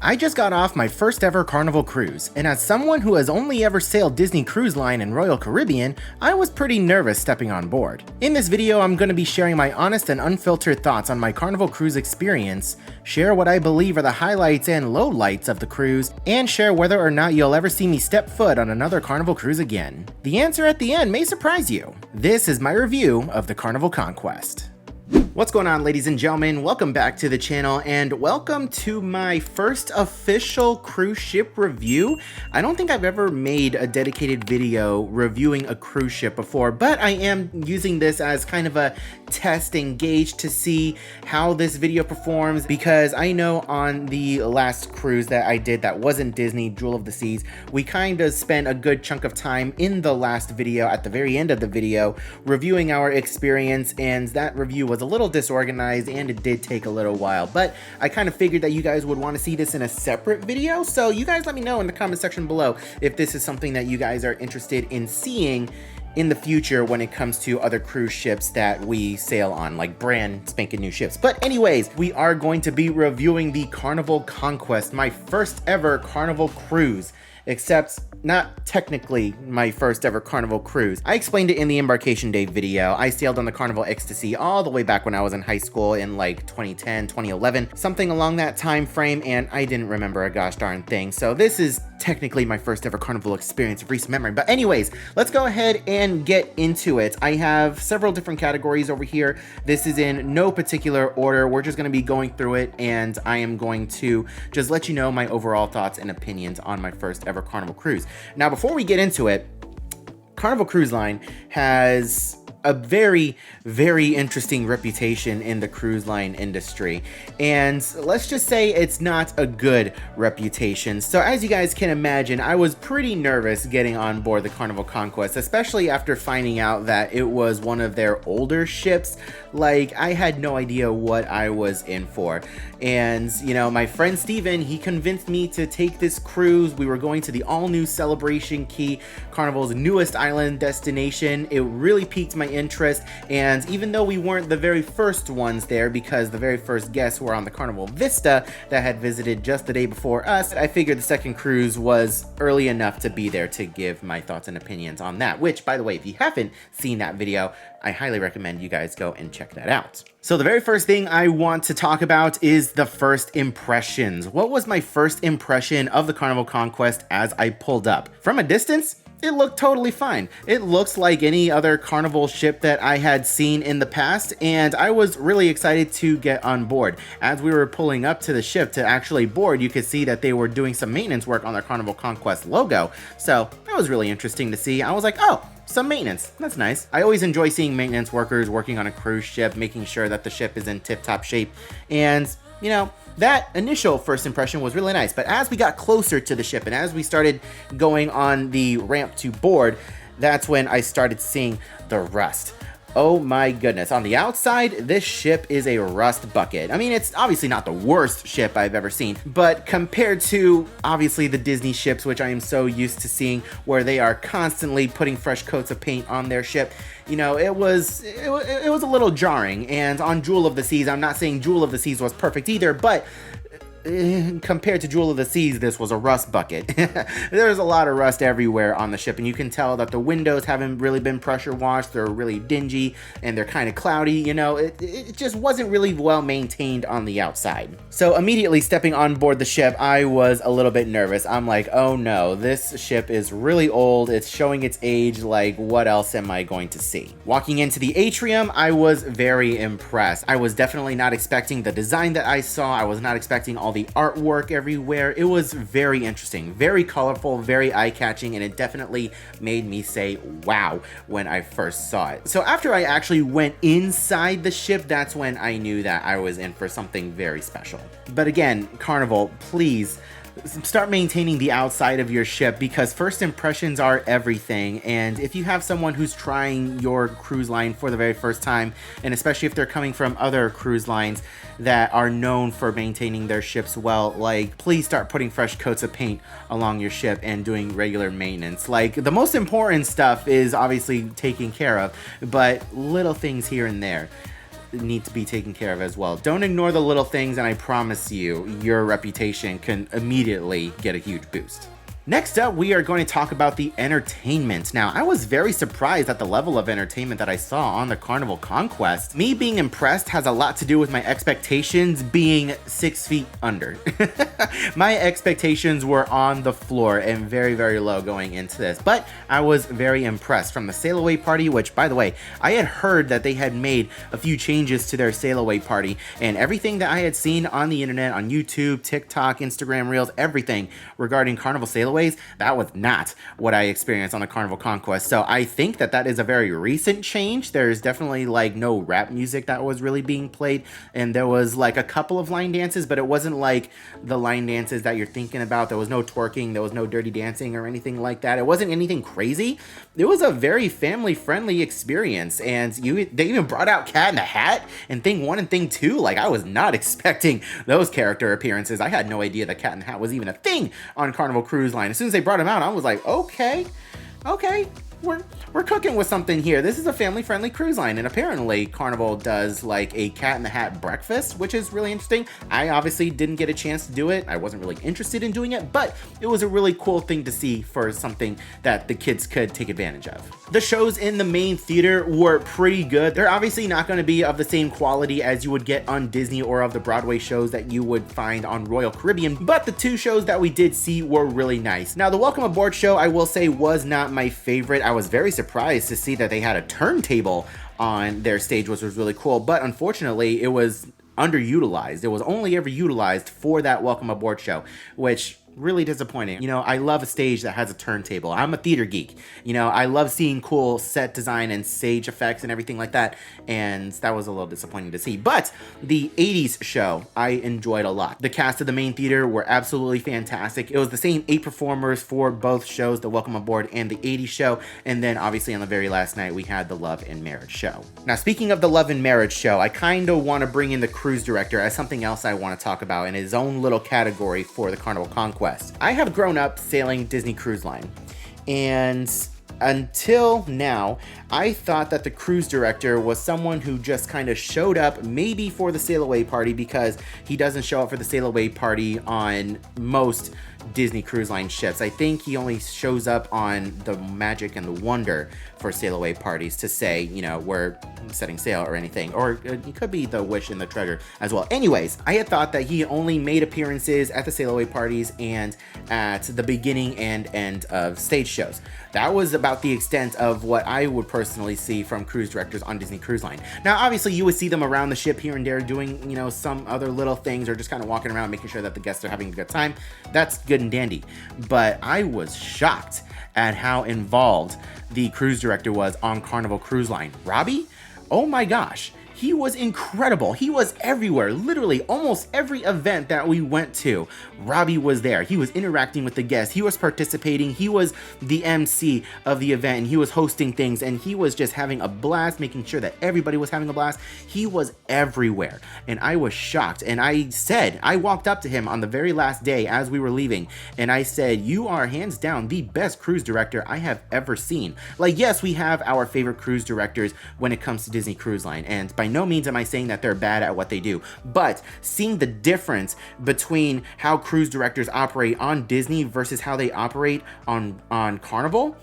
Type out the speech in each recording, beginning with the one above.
I just got off my first ever Carnival cruise, and as someone who has only ever sailed Disney Cruise Line and Royal Caribbean, I was pretty nervous stepping on board. In this video, I'm going to be sharing my honest and unfiltered thoughts on my Carnival cruise experience, share what I believe are the highlights and lowlights of the cruise, and share whether or not you'll ever see me step foot on another Carnival cruise again. The answer at the end may surprise you. This is my review of the Carnival Conquest. What's going on, ladies and gentlemen? Welcome back to the channel and welcome to my first official cruise ship review. I don't think I've ever made a dedicated video reviewing a cruise ship before, but I am using this as kind of a test and gauge to see how this video performs, because I know on the last cruise that I did that wasn't Disney, Jewel of the Seas, we kind of spent a good chunk of time in the last video, at the very end of the video, reviewing our experience, and that review was a little disorganized and it did take a little while, but I kind of figured that you guys would want to see this in a separate video, so you guys let me know in the comment section below if this is something that you guys are interested in seeing in the future when it comes to other cruise ships that we sail on, like brand spanking new ships. But anyways, we are going to be reviewing the Carnival Conquest, my first ever Carnival cruise, except not technically my first ever Carnival cruise. I explained it in the embarkation day video. I sailed on the Carnival Ecstasy all the way back when I was in high school in like 2010, 2011, something along that time frame, and I didn't remember a gosh darn thing. So this is technically my first ever Carnival experience of recent memory. But anyways, let's go ahead and get into it. I have several different categories over here. This is in no particular order. We're just going to be going through it, and I am going to just let you know my overall thoughts and opinions on my first ever Carnival cruise. Now, before we get into it, Carnival Cruise Line has a very, very interesting reputation in the cruise line industry, and let's just say it's not a good reputation. So as you guys can imagine, I was pretty nervous getting on board the Carnival Conquest, especially after finding out that it was one of their older ships. Like, I had no idea what I was in for. And you know, my friend Steven, he convinced me to take this cruise. We were going to the all-new Celebration Key, Carnival's newest island destination. It really piqued my interest, and even though we weren't the very first ones there, because the very first guests were on the Carnival Vista that had visited just the day before us, I figured the second cruise was early enough to be there to give my thoughts and opinions on that, which, by the way, if you haven't seen that video, I highly recommend you guys go and check that out. So the very first thing I want to talk about is the first impressions. What was my first impression of the Carnival Conquest as I pulled up? From a distance, it looked totally fine. It looks like any other Carnival ship that I had seen in the past, and I was really excited to get on board. As we were pulling up to the ship to actually board, you could see that they were doing some maintenance work on their Carnival Conquest logo, so that was really interesting to see. I was like, oh, some maintenance. That's nice. I always enjoy seeing maintenance workers working on a cruise ship, making sure that the ship is in tip-top shape, and you know, that initial first impression was really nice. But as we got closer to the ship and as we started going on the ramp to board, that's when I started seeing the rust. Oh my goodness. On the outside, this ship is a rust bucket. I mean, it's obviously not the worst ship I've ever seen, but compared to obviously the Disney ships, which I am so used to seeing, where they are constantly putting fresh coats of paint on their ship, you know, it was a little jarring. And on Jewel of the Seas, I'm not saying Jewel of the Seas was perfect either, but compared to Jewel of the Seas, this was a rust bucket. There's a lot of rust everywhere on the ship, and you can tell that the windows haven't really been pressure washed. They're really dingy and they're kind of cloudy. You know, it just wasn't really well maintained on the outside. So immediately stepping on board the ship, I was a little bit nervous. I'm like, oh no, this ship is really old. It's showing its age. Like, what else am I going to see? Walking into the atrium, I was very impressed. I was definitely not expecting the design that I saw. I was not expecting all the artwork everywhere. It was very interesting, very colorful, very eye-catching, and it definitely made me say wow when I first saw it. So after I actually went inside the ship, that's when I knew that I was in for something very special. But again, Carnival, please start maintaining the outside of your ship, because first impressions are everything. And if you have someone who's trying your cruise line for the very first time, and especially if they're coming from other cruise lines that are known for maintaining their ships well, like, please start putting fresh coats of paint along your ship and doing regular maintenance. Like, the most important stuff is obviously taken care of, but little things here and there. need to be taken care of as well. Don't ignore the little things, and I promise you, your reputation can immediately get a huge boost. Next up, we are going to talk about the entertainment. Now, I was very surprised at the level of entertainment that I saw on the Carnival Conquest. Me being impressed has a lot to do with my expectations being 6 feet under. My expectations were on the floor and very, very low going into this, but I was very impressed from the sail away party, which, by the way, I had heard that they had made a few changes to their sail away party, and everything that I had seen on the internet, on YouTube, TikTok, Instagram Reels, everything regarding Carnival sail that was not what I experienced on the Carnival Conquest. So I think that that is a very recent change. There's definitely like no rap music that was really being played, and there was like a couple of line dances, but it wasn't like the line dances that you're thinking about. There was no twerking, there was no dirty dancing or anything like that. It wasn't anything crazy. It was a very family friendly experience, and they even brought out Cat in the Hat and Thing 1 and Thing 2. Like, I was not expecting those character appearances. I had no idea that Cat in the Hat was even a thing on Carnival Cruise Line. As soon as they brought him out, I was like, okay, we're cooking with something here. This is a family-friendly cruise line, and apparently Carnival does like a Cat in the Hat breakfast, which is really interesting. I obviously didn't get a chance to do it. I wasn't really interested in doing it, but it was a really cool thing to see for something that the kids could take advantage of. The shows in the main theater were pretty good. They're obviously not going to be of the same quality as you would get on Disney or of the Broadway shows that you would find on Royal Caribbean, but the two shows that we did see were really nice. Now, the Welcome Aboard show, I will say, was not my favorite. I was very surprised to see that they had a turntable on their stage, which was really cool, but unfortunately it was underutilized. It was only ever utilized for that Welcome Aboard show, which really disappointing. You know, I love a stage that has a turntable. I'm a theater geek. You know, I love seeing cool set design and stage effects and everything like that, and that was a little disappointing to see. But the 80s show, I enjoyed a lot. The cast of the main theater were absolutely fantastic. It was the same 8 performers for both shows, the Welcome Aboard and the 80s show, and then obviously on the very last night, we had the Love and Marriage show. Now, speaking of the Love and Marriage show, I kind of want to bring in the cruise director as something else I want to talk about in his own little category for the Carnival Conquest. I have grown up sailing Disney Cruise Line, and until now, I thought that the cruise director was someone who just kind of showed up maybe for the sail away party, because he doesn't show up for the sail away party on most Disney Cruise Line ships. I think he only shows up on the Magic and the Wonder for sail away parties to say, you know, we're setting sail or anything, or it could be the Wish and the Treasure as well. Anyways, I had thought that he only made appearances at the sail away parties and at the beginning and end of stage shows. That was about the extent of what I would personally see from cruise directors on Disney Cruise Line. Now, obviously, you would see them around the ship here and there doing, you know, some other little things, or just kind of walking around making sure that the guests are having a good time. That's good and dandy. But I was shocked at how involved the cruise director was on Carnival Cruise Line. Robbie? Oh my gosh. He was incredible. He was everywhere. Literally, almost every event that we went to, Robbie was there. He was interacting with the guests. He was participating. He was the MC of the event, and he was hosting things, and he was just having a blast, making sure that everybody was having a blast. He was everywhere, and I was shocked. And I walked up to him on the very last day as we were leaving, and I said, "You are hands down the best cruise director I have ever seen." Like, yes, we have our favorite cruise directors when it comes to Disney Cruise Line, and by no means am I saying that they're bad at what they do, but seeing the difference between how cruise directors operate on Disney versus how they operate on Carnival,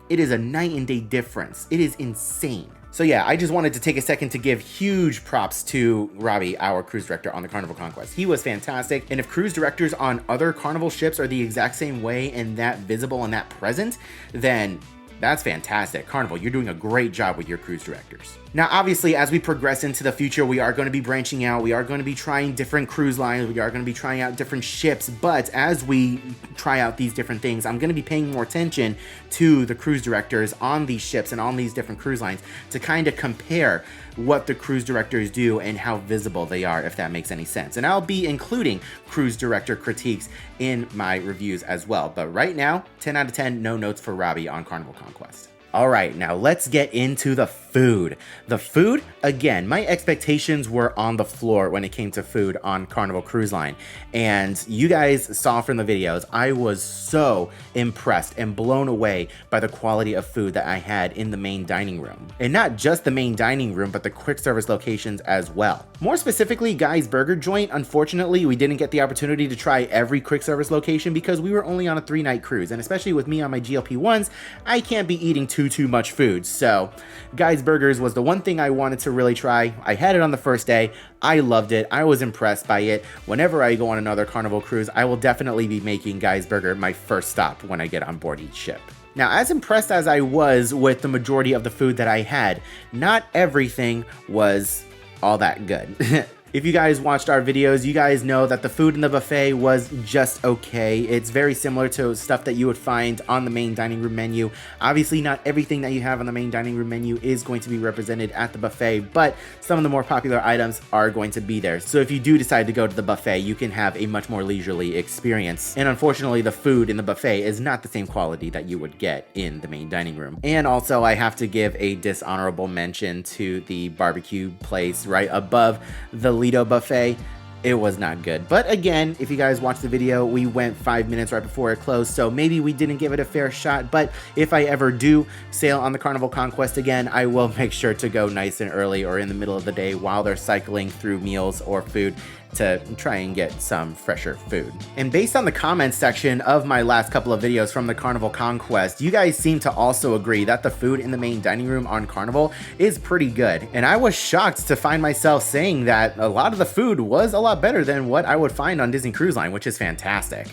it is a night and day difference. It is insane. So yeah, I just wanted to take a second to give huge props to Robbie, our cruise director on the Carnival Conquest. He was fantastic, and if cruise directors on other Carnival ships are the exact same way and that visible and that present, then that's fantastic. Carnival, you're doing a great job with your cruise directors. Now, obviously, as we progress into the future, we are going to be branching out. We are going to be trying different cruise lines. We are going to be trying out different ships. But as we try out these different things, I'm going to be paying more attention to the cruise directors on these ships and on these different cruise lines to kind of compare what the cruise directors do and how visible they are, if that makes any sense. And I'll be including cruise director critiques in my reviews as well. But right now, 10 out of 10, no notes for Robbie on Carnival Conquest. All right, now let's get into the food. The food, again, my expectations were on the floor when it came to food on Carnival Cruise Line. And you guys saw from the videos, I was so impressed and blown away by the quality of food that I had in the main dining room. And not just the main dining room, but the quick service locations as well. More specifically, Guy's Burger Joint, unfortunately, we didn't get the opportunity to try every quick service location because we were only on a 3-night cruise. And especially with me on my GLP-1s, I can't be eating too much food. So Guy's Burgers was the one thing I wanted to really try. I had it on the first day. I loved it. I was impressed by it. Whenever I go on another Carnival cruise, I will definitely be making Guy's Burger my first stop when I get on board each ship. Now, as impressed as I was with the majority of the food that I had, not everything was all that good. If you guys watched our videos, you guys know that the food in the buffet was just okay. It's very similar to stuff that you would find on the main dining room menu. Obviously, not everything that you have on the main dining room menu is going to be represented at the buffet, but some of the more popular items are going to be there. So if you do decide to go to the buffet, you can have a much more leisurely experience. And unfortunately, the food in the buffet is not the same quality that you would get in the main dining room. And also, I have to give a dishonorable mention to the barbecue place right above the Lido buffet. It was not good. But again, if you guys watched the video, we went 5 minutes right before it closed, so maybe we didn't give it a fair shot. But if I ever do sail on the Carnival Conquest again, I will make sure to go nice and early or in the middle of the day while they're cycling through meals or food to try and get some fresher food. And based on the comments section of my last couple of videos from the Carnival Conquest, you guys seem to also agree that the food in the main dining room on Carnival is pretty good. And I was shocked to find myself saying that a lot of the food was a lot better than what I would find on Disney Cruise Line, which is fantastic.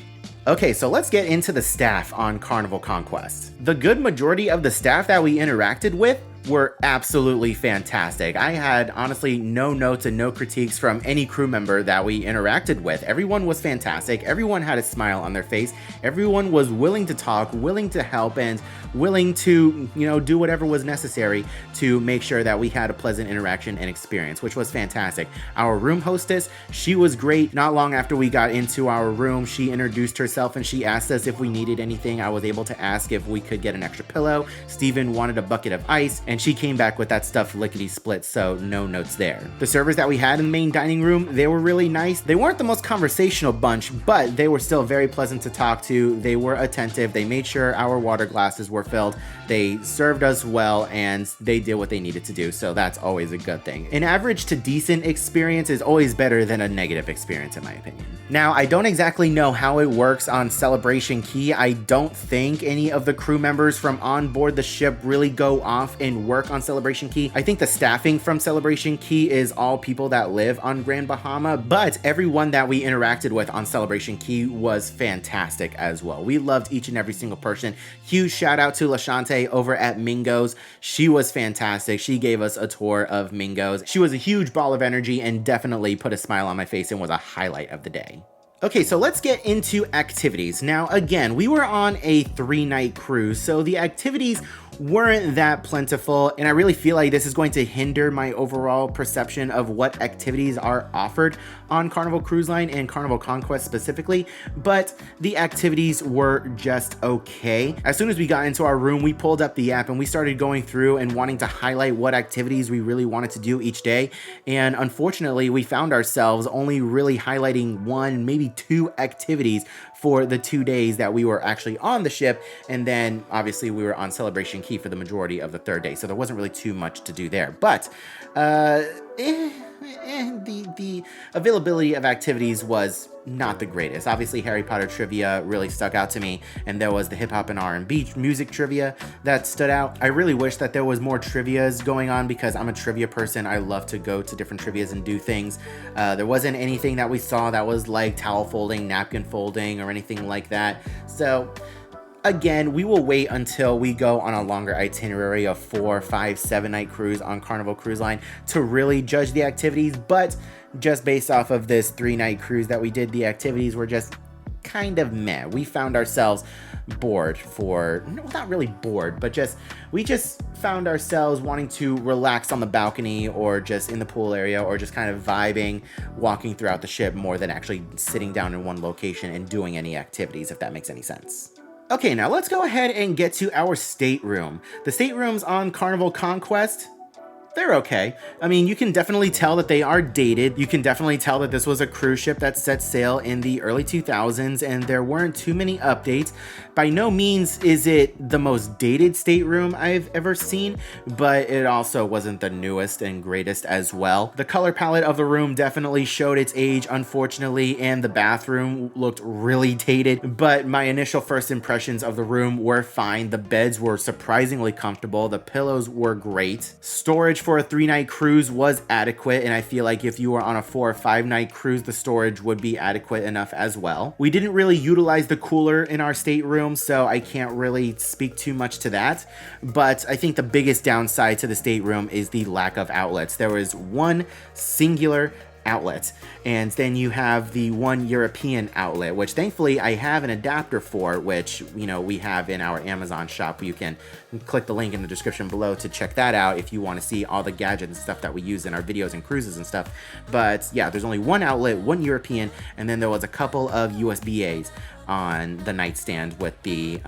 Okay, so let's get into the staff on Carnival Conquest. The good majority of the staff that we interacted with were absolutely fantastic. I had honestly no notes and no critiques from any crew member that we interacted with. Everyone was fantastic. Everyone had a smile on their face. Everyone was willing to talk, willing to help, and willing to, do whatever was necessary to make sure that we had a pleasant interaction and experience, which was fantastic. Our room hostess, she was great. Not long after we got into our room, she introduced herself and she asked us if we needed anything. I was able to ask if we could get an extra pillow. Steven wanted a bucket of ice, and she came back with that stuff lickety split, so no notes there. The servers that we had in the main dining room, they were really nice. They weren't the most conversational bunch, but they were still very pleasant to talk to. They were attentive. They made sure our water glasses were filled. They served us well, and they did what they needed to do, so that's always a good thing. An average to decent experience is always better than a negative experience, in my opinion. Now, I don't exactly know how it works on Celebration Key. I don't think any of the crew members from on board the ship really go off and work on Celebration Key. I think the staffing from Celebration Key is all people that live on Grand Bahama, but everyone that we interacted with on Celebration Key was fantastic as well. We loved each and every single person. Huge shout out to LaShante over at Mingo's. She was fantastic. She gave us a tour of Mingo's. She was a huge ball of energy and definitely put a smile on my face and was a highlight of the day. Okay, so let's get into activities. Now, again, we were on a 3-night cruise, so the activities weren't that plentiful, and I really feel like this is going to hinder my overall perception of what activities are offered on Carnival Cruise Line and Carnival Conquest specifically, but the activities were just okay. As soon as we got into our room, we pulled up the app and we started going through and wanting to highlight what activities we really wanted to do each day, and unfortunately, we found ourselves only really highlighting 1, maybe 2 activities for the 2 days that we were actually on the ship, and then obviously we were on Celebration Key for the majority of the 3rd day, so there wasn't really too much to do there. But the availability of activities was not the greatest. Obviously, Harry Potter trivia really stuck out to me, and there was the hip hop and R&B music trivia that stood out. I really wish that there was more trivias going on because I'm a trivia person. I love to go to different trivias and do things. There wasn't anything that we saw that was like towel folding, napkin folding, or anything like that. So again, we will wait until we go on a longer itinerary of 4, 5, 7-night cruise on Carnival Cruise Line to really judge the activities, but just based off of this 3-night cruise that we did, the activities were just kind of meh. We found ourselves bored not really bored, but we just found ourselves wanting to relax on the balcony or just in the pool area or just kind of vibing, walking throughout the ship more than actually sitting down in one location and doing any activities, if that makes any sense. Okay, now let's go ahead and get to our stateroom. The staterooms on Carnival Conquest, they're okay. I mean, you can definitely tell that they are dated. You can definitely tell that this was a cruise ship that set sail in the early 2000s, and there weren't too many updates. By no means is it the most dated stateroom I've ever seen, but it also wasn't the newest and greatest as well. The color palette of the room definitely showed its age, unfortunately, and the bathroom looked really dated, but my initial first impressions of the room were fine. The beds were surprisingly comfortable. The pillows were great. Storage for a 3-night cruise was adequate, and I feel like if you were on a 4 or 5-night cruise, the storage would be adequate enough as well. We didn't really utilize the cooler in our stateroom, so I can't really speak too much to that, but I think the biggest downside to the stateroom is the lack of outlets. There was one singular outlet, and then you have the one European outlet, which thankfully I have an adapter for, which, you know, we have in our Amazon shop. You can click the link in the description below to check that out if you want to see all the gadgets and stuff that we use in our videos and cruises and stuff. But yeah, there's only one outlet, one European, and then there was a couple of USB-As on the nightstand with the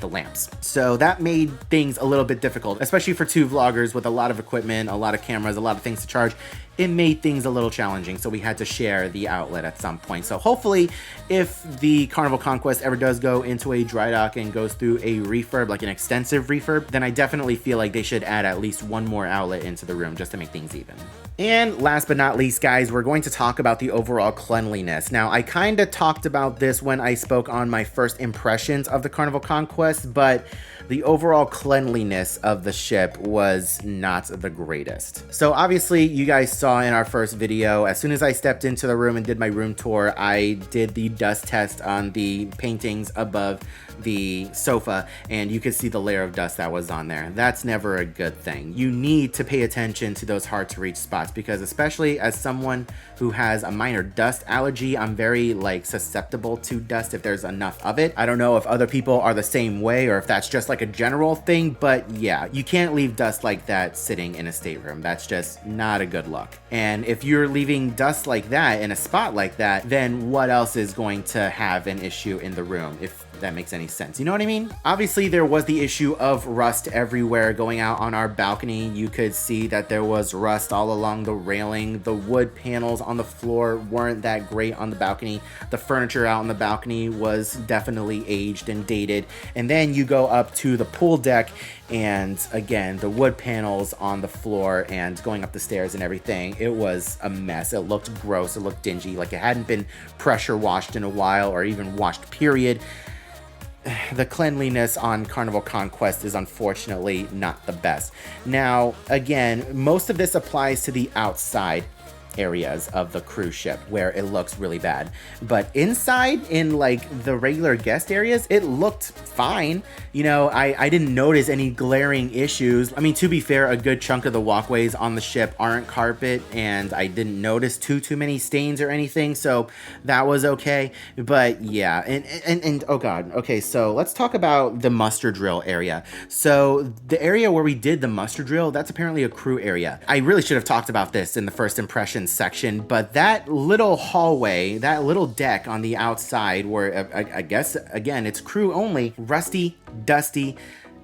lamps. So that made things a little bit difficult, especially for two vloggers with a lot of equipment, a lot of cameras, a lot of things to charge. It made things a little challenging, so we had to share the outlet at some point. So hopefully, if the Carnival Conquest ever does go into a dry dock and goes through a refurb, like an extensive refurb, then I definitely feel like they should add at least one more outlet into the room just to make things even. And last but not least, guys, we're going to talk about the overall cleanliness. Now, I kind of talked about this when I spoke on my first impressions of the Carnival Conquest, but the overall cleanliness of the ship was not the greatest. So obviously, you guys saw in our first video, as soon as I stepped into the room and did my room tour, I did the dust test on the paintings above the sofa, and you could see the layer of dust that was on there. That's never a good thing. You need to pay attention to those hard to reach spots, because especially as someone who has a minor dust allergy, I'm very susceptible to dust if there's enough of it. I don't know if other people are the same way or if that's just like a general thing, but yeah, you can't leave dust like that sitting in a stateroom. That's just not a good look. And if you're leaving dust like that in a spot like that, then what else is going to have an issue in the room, if that makes any sense? You know what I mean? Obviously, there was the issue of rust everywhere. Going out on our balcony, you could see that there was rust all along the railing. The wood panels on the floor weren't that great on the balcony. The furniture out on the balcony was definitely aged and dated. And then you go up to the pool deck, and again, the wood panels on the floor and going up the stairs and everything, it was a mess. It looked gross. It looked dingy, like it hadn't been pressure washed in a while, or even washed, period. The cleanliness on Carnival Conquest is unfortunately not the best. Now, again, most of this applies to the outside areas of the cruise ship where it looks really bad, but inside, in the regular guest areas, it looked fine. You know, I didn't notice any glaring issues. I mean, to be fair, a good chunk of the walkways on the ship aren't carpet, and I didn't notice too many stains or anything, so that was okay. But yeah, and oh god, okay, so let's talk about the muster drill area. So the area where we did the muster drill, that's apparently a crew area. I really should have talked about this in the first impression section, but that little hallway, that little deck on the outside where I guess, again, it's crew only, rusty, dusty.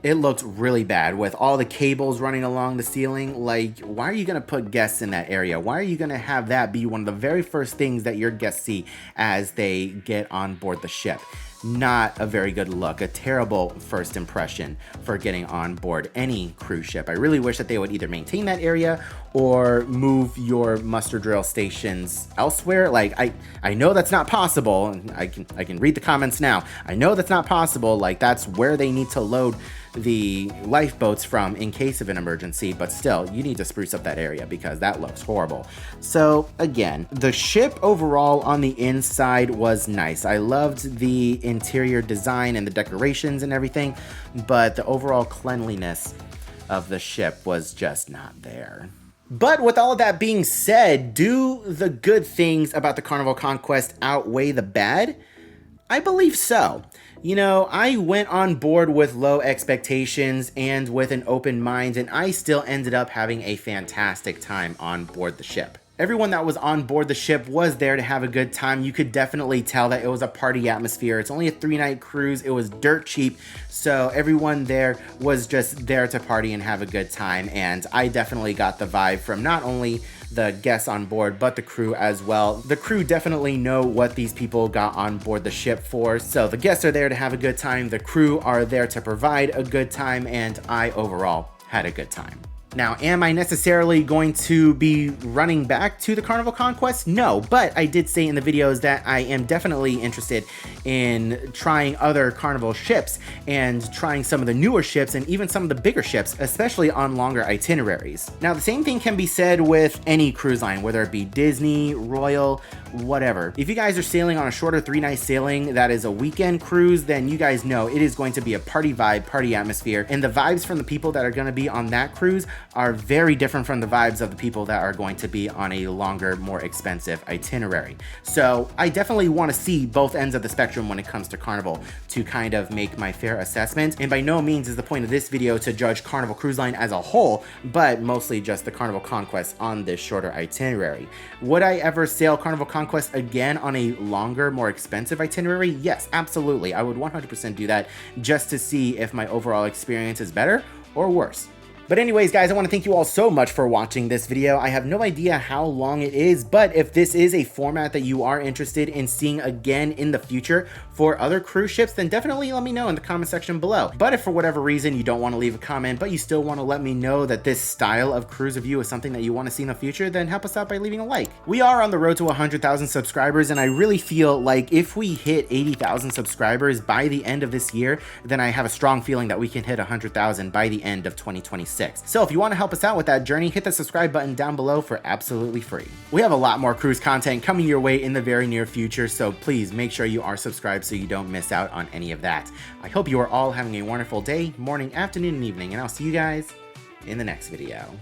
It looked really bad with all the cables running along the ceiling. Like, why are you gonna put guests in that area? Why are you gonna have that be one of the very first things that your guests see as they get on board the ship? Not a very good look, a terrible first impression for getting on board any cruise ship. I really wish that they would either maintain that area or move your muster drill stations elsewhere. Like, I know that's not possible. I can read the comments now. I know that's not possible. Like, that's where they need to load the lifeboats from in case of an emergency, but still, you need to spruce up that area because that looks horrible. So again, the ship overall on the inside was nice. I loved the interior design and the decorations and everything, but the overall cleanliness of the ship was just not there. But with all of that being said, do the good things about the Carnival Conquest outweigh the bad? I believe so. You know, I went on board with low expectations and with an open mind, and I still ended up having a fantastic time on board the ship. Everyone that was on board the ship was there to have a good time. You could definitely tell that it was a party atmosphere. It's only a 3-night cruise. It was dirt cheap. So everyone there was just there to party and have a good time. And I definitely got the vibe from not only the guests on board, but the crew as well. The crew definitely know what these people got on board the ship for. So the guests are there to have a good time. The crew are there to provide a good time. And I overall had a good time. Now, am I necessarily going to be running back to the Carnival Conquest? No, but I did say in the videos that I am definitely interested in trying other Carnival ships and trying some of the newer ships and even some of the bigger ships, especially on longer itineraries. Now, the same thing can be said with any cruise line, whether it be Disney, Royal, whatever. If you guys are sailing on a shorter 3-night sailing that is a weekend cruise, then you guys know it is going to be a party vibe, party atmosphere, and the vibes from the people that are going to be on that cruise are very different from the vibes of the people that are going to be on a longer, more expensive itinerary. So I definitely want to see both ends of the spectrum when it comes to Carnival to kind of make my fair assessment. And by no means is the point of this video to judge Carnival Cruise Line as a whole, but mostly just the Carnival Conquest on this shorter itinerary. Would I ever sail Carnival Conquest again on a longer, more expensive itinerary? Yes, absolutely. I would 100% do that just to see if my overall experience is better or worse. But anyways, guys, I want to thank you all so much for watching this video. I have no idea how long it is, but if this is a format that you are interested in seeing again in the future for other cruise ships, then definitely let me know in the comment section below. But if for whatever reason you don't want to leave a comment, but you still want to let me know that this style of cruise review is something that you want to see in the future, then help us out by leaving a like. We are on the road to 100,000 subscribers, and I really feel like if we hit 80,000 subscribers by the end of this year, then I have a strong feeling that we can hit 100,000 by the end of 2026. So if you want to help us out with that journey, hit the subscribe button down below for absolutely free. We have a lot more cruise content coming your way in the very near future, so please make sure you are subscribed so you don't miss out on any of that. I hope you are all having a wonderful day, morning, afternoon, and evening, and I'll see you guys in the next video.